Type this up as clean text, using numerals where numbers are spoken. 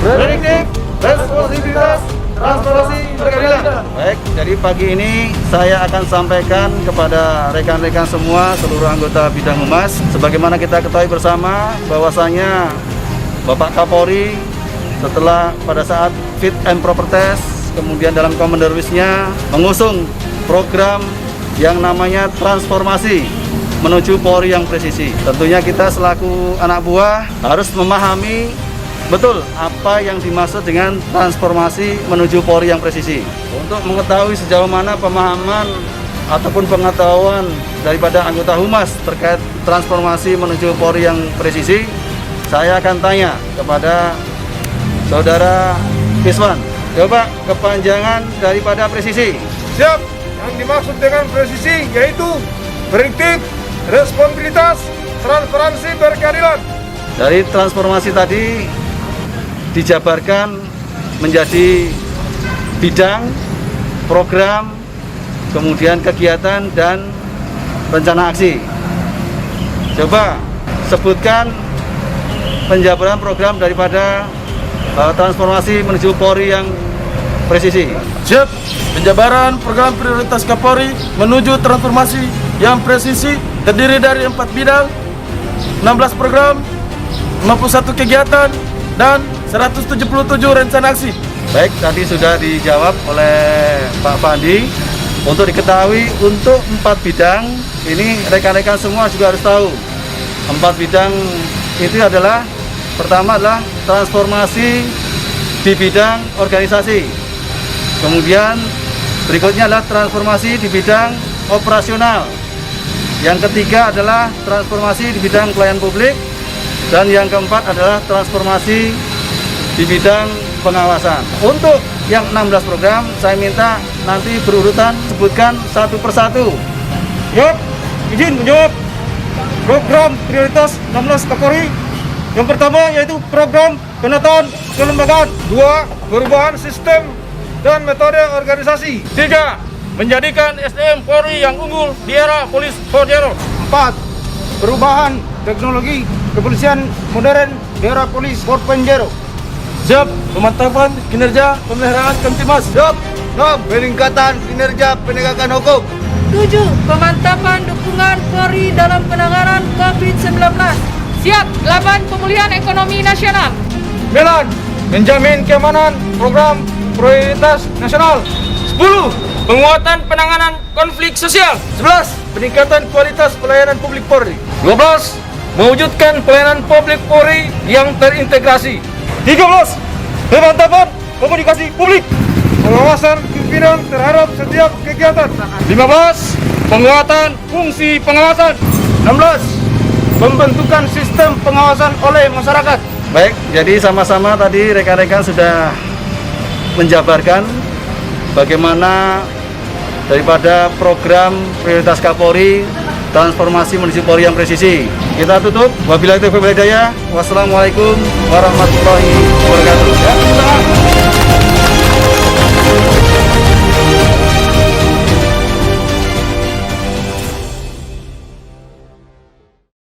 Prediktif, responsibilitas, transparansi, berkeadilan. Baik, jadi pagi ini saya akan sampaikan kepada rekan-rekan semua seluruh anggota bidang humas, sebagaimana kita ketahui bersama bahwasanya Bapak Kapolri setelah pada saat fit and proper test, kemudian dalam Commander Wish-nya mengusung program yang namanya transformasi menuju Polri yang presisi. Tentunya kita selaku anak buah harus memahami betul apa yang dimaksud dengan transformasi menuju Polri yang presisi. Untuk mengetahui sejauh mana pemahaman ataupun pengetahuan daripada anggota humas terkait transformasi menuju Polri yang presisi, saya akan tanya kepada Saudara Iswan. Coba kepanjangan daripada presisi. Siap. Yang dimaksud dengan presisi yaitu prediktif, responsibilitas, transparansi, berkeadilan. Dari transformasi tadi dijabarkan menjadi bidang, program, kemudian kegiatan dan rencana aksi. Coba sebutkan penjabaran program daripada transformasi menuju Polri yang presisi. Siap. Penjabaran program prioritas Kapolri menuju transformasi yang presisi terdiri dari 4 bidang, 16 program, 51 kegiatan, dan 177 rencana aksi. Baik, tadi sudah dijawab oleh Pak Pandi. Untuk diketahui, untuk 4 bidang, ini rekan-rekan semua juga harus tahu. 4 bidang itu adalah, pertama adalah transformasi di bidang organisasi. Kemudian berikutnya adalah transformasi di bidang operasional. Yang ketiga adalah transformasi di bidang pelayanan publik. Dan yang keempat adalah transformasi di bidang pengawasan. Untuk yang 16 program, saya minta nanti berurutan sebutkan satu persatu. Siap. Izin menjawab program prioritas 16 Kapolri. Yang pertama yaitu program penataan kelembagaan. 2. Perubahan sistem dan metode organisasi. 3. Menjadikan SDM Polri yang unggul di era Polis 4.0. 4. Perubahan teknologi kepolisian modern di era Polis 4.0. Siap. Pemantapan kinerja pemeliharaan Kamtimas. Siap. 6. Peningkatan kinerja penegakan hukum. 7. Pemantapan dukungan Polri dalam penanganan COVID-19. Siap. 8. Pemulihan ekonomi nasional. 9. Menjamin keamanan program prioritas nasional. 10. Penguatan penanganan konflik sosial. 11. Peningkatan kualitas pelayanan publik Polri. 12. Mewujudkan pelayanan publik Polri yang terintegrasi. 13. Pemantapan komunikasi publik. Pengawasan pimpinan terhadap setiap kegiatan. 15. Penguatan fungsi pengawasan. 16. Pembentukan sistem pengawasan oleh masyarakat. Baik, jadi sama-sama tadi rekan-rekan sudah menjabarkan bagaimana daripada program prioritas Kapolri transformasi menuju Polri yang presisi. Kita tutup. Wabillahi taufiq wal hidayah. Wassalamualaikum warahmatullahi wabarakatuh.